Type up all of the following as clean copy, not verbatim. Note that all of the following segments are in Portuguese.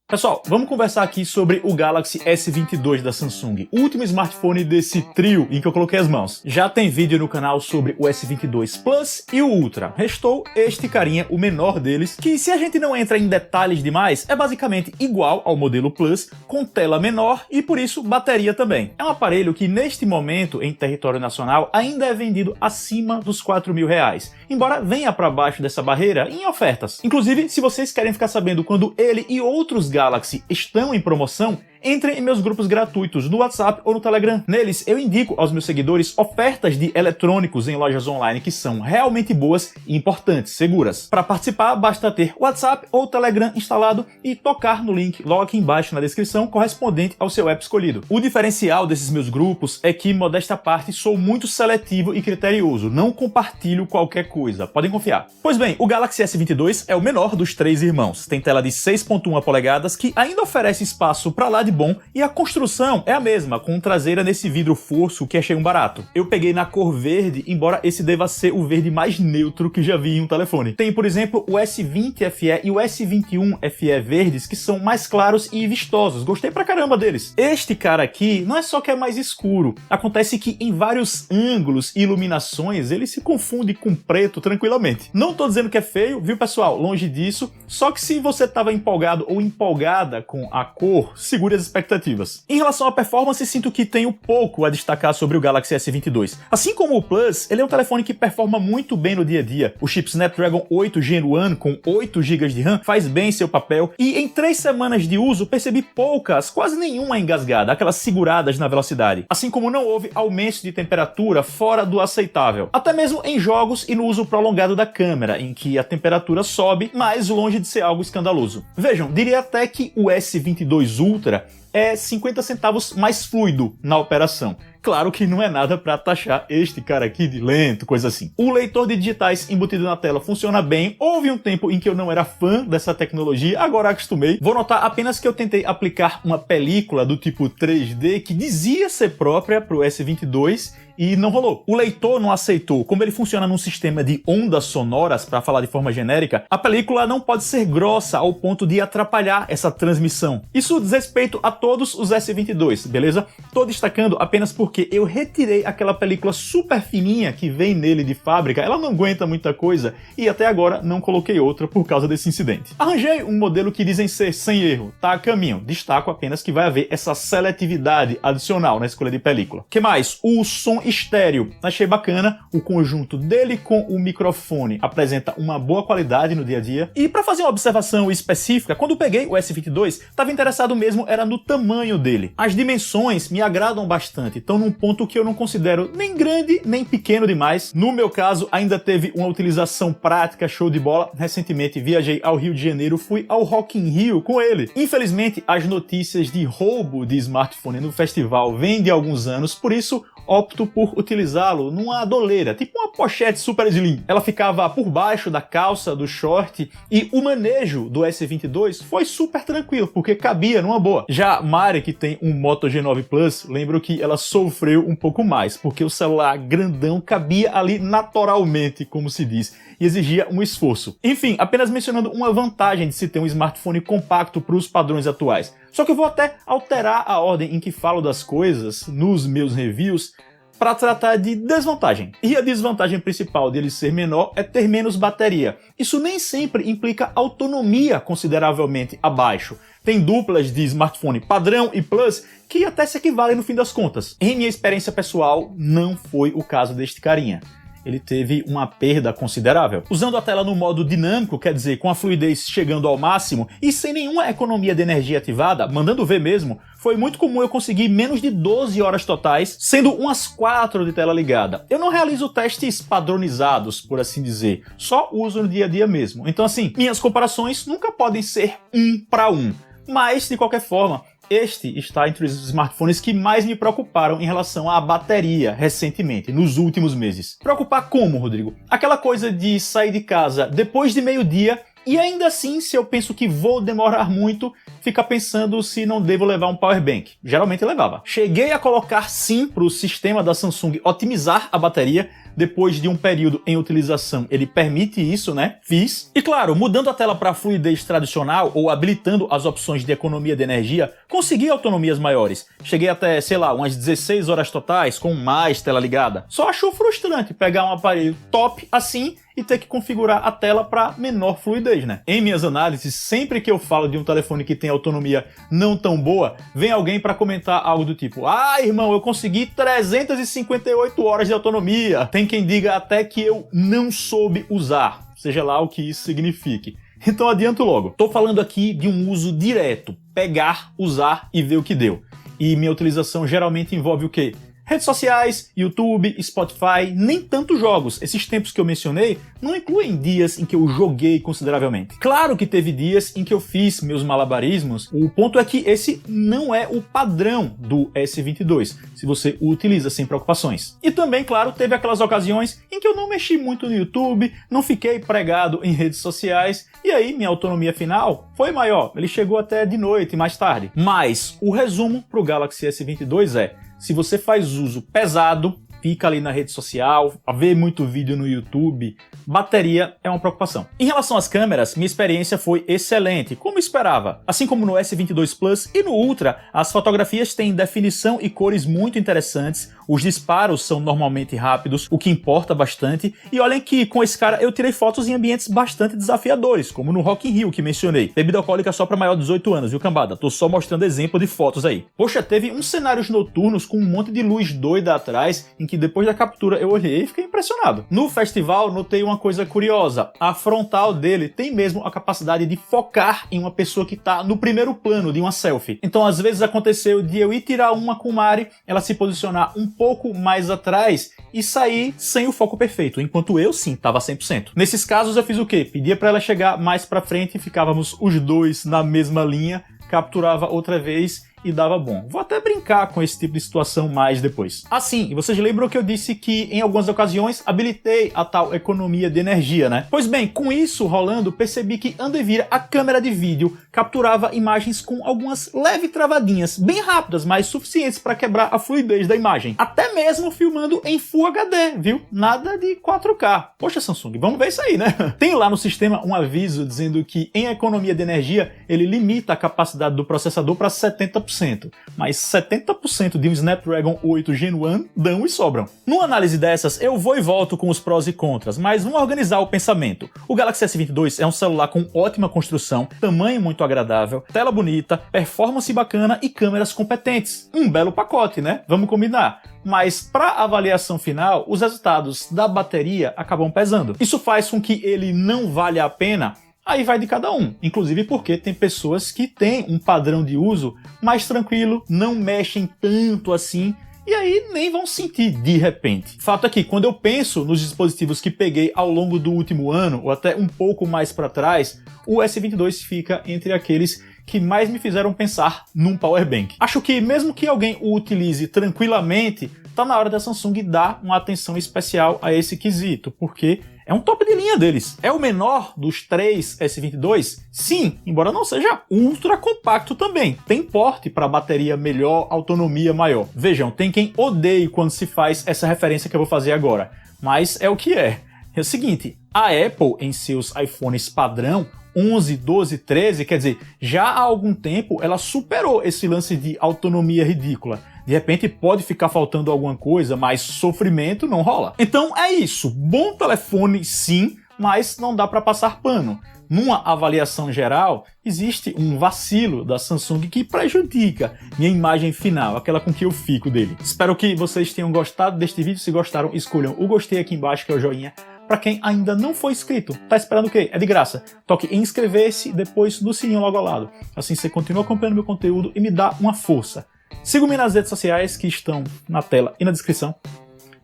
Pessoal, vamos conversar aqui sobre o Galaxy S22 da Samsung, o último smartphone desse trio em que eu coloquei as mãos. Já tem vídeo no canal sobre o S22 Plus e o Ultra. Restou este carinha, o menor deles, que se a gente não entra em detalhes demais, é basicamente igual ao modelo Plus, com tela menor e por isso bateria também. É um aparelho que neste momento, em território nacional, ainda é vendido acima dos R$4.000, embora venha para baixo dessa barreira em ofertas. Inclusive, se vocês querem ficar sabendo quando ele e outros Galaxy estão em promoção, entrem em meus grupos gratuitos no WhatsApp ou no Telegram. Neles, eu indico aos meus seguidores ofertas de eletrônicos em lojas online que são realmente boas e importantes, seguras. Para participar, basta ter WhatsApp ou Telegram instalado e tocar no link logo aqui embaixo na descrição correspondente ao seu app escolhido. O diferencial desses meus grupos é que, modesta à parte, sou muito seletivo e criterioso. Não compartilho qualquer coisa, podem confiar. Pois bem, o Galaxy S22 é o menor dos três irmãos. Tem tela de 6.1 polegadas que ainda oferece espaço para lá de bom, e a construção é a mesma, com traseira nesse vidro fosco que achei um barato. Eu peguei na cor verde, embora esse deva ser o verde mais neutro que já vi em um telefone. Tem, por exemplo, o S20 FE e o S21 FE verdes, que são mais claros e vistosos. Gostei pra caramba deles. Este cara aqui não é só que é mais escuro, acontece que em vários ângulos e iluminações ele se confunde com preto tranquilamente. Não tô dizendo que é feio, viu pessoal? Longe disso, só que se você tava empolgado ou empolgada com a cor, segure as expectativas. Em relação à performance, sinto que tenho pouco a destacar sobre o Galaxy S22. Assim como o Plus, ele é um telefone que performa muito bem no dia a dia. O chip Snapdragon 8 Gen 1 com 8 GB de RAM faz bem seu papel e em 3 semanas de uso percebi poucas, quase nenhuma engasgada, aquelas seguradas na velocidade. Assim como não houve aumento de temperatura fora do aceitável. Até mesmo em jogos e no uso prolongado da câmera, em que a temperatura sobe, mas longe de ser algo escandaloso. Vejam, diria até que o S22 Ultra é 50 centavos mais fluido na operação. Claro que não é nada para taxar este cara aqui de lento, coisa assim. O leitor de digitais embutido na tela funciona bem. Houve um tempo em que eu não era fã dessa tecnologia, agora acostumei. Vou notar apenas que eu tentei aplicar uma película do tipo 3D que dizia ser própria para o S22 e não rolou. O leitor não aceitou. Como ele funciona num sistema de ondas sonoras, para falar de forma genérica, a película não pode ser grossa ao ponto de atrapalhar essa transmissão. Isso diz respeito a todos os S22, beleza? Tô destacando apenas porque eu retirei aquela película super fininha que vem nele de fábrica, ela não aguenta muita coisa e até agora não coloquei outra por causa desse incidente. Arranjei um modelo que dizem ser sem erro, tá a caminho. Destaco apenas que vai haver essa seletividade adicional na escolha de película. Que mais? O som estéreo. Achei bacana, o conjunto dele com o microfone apresenta uma boa qualidade no dia a dia. E para fazer uma observação específica, quando eu peguei o S22, estava interessado mesmo era no tamanho dele. As dimensões me agradam bastante, estão num ponto que eu não considero nem grande nem pequeno demais. No meu caso, ainda teve uma utilização prática show de bola. Recentemente viajei ao Rio de Janeiro, fui ao Rock in Rio com ele. Infelizmente, as notícias de roubo de smartphone no festival vêm de alguns anos, por isso opto por utilizá-lo numa doleira, tipo uma pochete super slim. Ela ficava por baixo da calça do short e o manejo do S22 foi super tranquilo, porque cabia numa boa. Já Mari, que tem um Moto G9 Plus, lembro que ela sofreu um pouco mais, porque o celular grandão cabia ali naturalmente, como se diz, e exigia um esforço. Enfim, apenas mencionando uma vantagem de se ter um smartphone compacto para os padrões atuais. Só que eu vou até alterar a ordem em que falo das coisas nos meus reviews para tratar de desvantagem. E a desvantagem principal dele ser menor é ter menos bateria. Isso nem sempre implica autonomia consideravelmente abaixo. Tem duplas de smartphone padrão e Plus que até se equivalem no fim das contas. Em minha experiência pessoal, não foi o caso deste carinha. Ele teve uma perda considerável. Usando a tela no modo dinâmico, quer dizer, com a fluidez chegando ao máximo e sem nenhuma economia de energia ativada, mandando ver mesmo, foi muito comum eu conseguir menos de 12 horas totais, sendo umas 4 de tela ligada. Eu não realizo testes padronizados, por assim dizer, só uso no dia a dia mesmo. Então assim, minhas comparações nunca podem ser 1 para 1. Mas, de qualquer forma, este está entre os smartphones que mais me preocuparam em relação à bateria recentemente, nos últimos meses. Preocupar como, Rodrigo? Aquela coisa de sair de casa depois de meio-dia e ainda assim, se eu penso que vou demorar muito, fica pensando se não devo levar um power bank. Geralmente levava. Cheguei a colocar sim para o sistema da Samsung otimizar a bateria, depois de um período em utilização, ele permite isso, né? Fiz. E claro, mudando a tela para fluidez tradicional ou habilitando as opções de economia de energia, consegui autonomias maiores. Cheguei até, sei lá, umas 16 horas totais com mais tela ligada. Só achou frustrante pegar um aparelho top assim e ter que configurar a tela para menor fluidez, né? Em minhas análises, sempre que eu falo de um telefone que tem autonomia não tão boa, vem alguém para comentar algo do tipo: ah, irmão, eu consegui 358 horas de autonomia. Tem quem diga até que eu não soube usar, seja lá o que isso signifique. Então adianto logo. Tô falando aqui de um uso direto, pegar, usar e ver o que deu. E minha utilização geralmente envolve o quê? Redes sociais, YouTube, Spotify, nem tanto jogos. Esses tempos que eu mencionei não incluem dias em que eu joguei consideravelmente. Claro que teve dias em que eu fiz meus malabarismos, o ponto é que esse não é o padrão do S22, se você o utiliza sem preocupações. E também, claro, teve aquelas ocasiões em que eu não mexi muito no YouTube, não fiquei pregado em redes sociais, e aí minha autonomia final foi maior, ele chegou até de noite, mais tarde. Mas o resumo para o Galaxy S22 é: se você faz uso pesado, fica ali na rede social, vê muito vídeo no YouTube, bateria é uma preocupação. Em relação às câmeras, minha experiência foi excelente, como esperava. Assim como no S22 Plus e no Ultra, as fotografias têm definição e cores muito interessantes, os disparos são normalmente rápidos, o que importa bastante, e olhem que com esse cara eu tirei fotos em ambientes bastante desafiadores, como no Rock in Rio que mencionei. Bebida alcoólica só para maior de 18 anos, viu, cambada? Tô só mostrando exemplo de fotos aí. Poxa, teve uns cenários noturnos com um monte de luz doida atrás, em que depois da captura eu olhei e fiquei impressionado. No festival, notei uma coisa curiosa. A frontal dele tem mesmo a capacidade de focar em uma pessoa que tá no primeiro plano de uma selfie. Então, às vezes aconteceu de eu ir tirar uma com Mari, ela se posicionar um pouco mais atrás e sair sem o foco perfeito, enquanto eu sim tava 100%. Nesses casos eu fiz o quê? Pedia para ela chegar mais pra frente e ficávamos os dois na mesma linha, capturava outra vez e dava bom. Vou até brincar com esse tipo de situação mais depois. Assim, vocês lembram que eu disse que em algumas ocasiões habilitei a tal economia de energia, né? Pois bem, com isso rolando, percebi que anda e vira a câmera de vídeo capturava imagens com algumas leves travadinhas, bem rápidas, mas suficientes para quebrar a fluidez da imagem. Até mesmo filmando em Full HD, viu? Nada de 4K. Poxa, Samsung, vamos ver isso aí, né? Tem lá no sistema um aviso dizendo que em economia de energia ele limita a capacidade do processador para 70%, mas 70% de um Snapdragon 8 Gen 1 dão e sobram. Numa análise dessas, eu vou e volto com os prós e contras, mas vamos organizar o pensamento. O Galaxy S22 é um celular com ótima construção, tamanho muito agradável, tela bonita, performance bacana e câmeras competentes. Um belo pacote, né? Vamos combinar. Mas para avaliação final, os resultados da bateria acabam pesando. Isso faz com que ele não valha a pena. Aí vai de cada um, inclusive porque tem pessoas que têm um padrão de uso mais tranquilo, não mexem tanto assim, e aí nem vão sentir de repente. Fato é que quando eu penso nos dispositivos que peguei ao longo do último ano, ou até um pouco mais para trás, o S22 fica entre aqueles que mais me fizeram pensar num powerbank. Acho que mesmo que alguém o utilize tranquilamente, tá na hora da Samsung dar uma atenção especial a esse quesito, porque é um top de linha deles. É o menor dos três S22? Sim, embora não seja ultra compacto também. Tem porte para bateria melhor, autonomia maior. Vejam, tem quem odeie quando se faz essa referência que eu vou fazer agora, mas é o que é. É o seguinte, a Apple em seus iPhones padrão 11, 12, 13, quer dizer, já há algum tempo ela superou esse lance de autonomia ridícula. De repente pode ficar faltando alguma coisa, mas sofrimento não rola. Então é isso, bom telefone sim, mas não dá para passar pano. Numa avaliação geral, existe um vacilo da Samsung que prejudica minha imagem final, aquela com que eu fico dele. Espero que vocês tenham gostado deste vídeo. Se gostaram, escolham o gostei aqui embaixo, que é o joinha. Para quem ainda não foi inscrito, tá esperando o quê? É de graça. Toque em inscrever-se depois do sininho logo ao lado. Assim você continua acompanhando meu conteúdo e me dá uma força. Siga-me nas redes sociais que estão na tela e na descrição.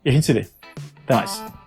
E a gente se vê. Até mais.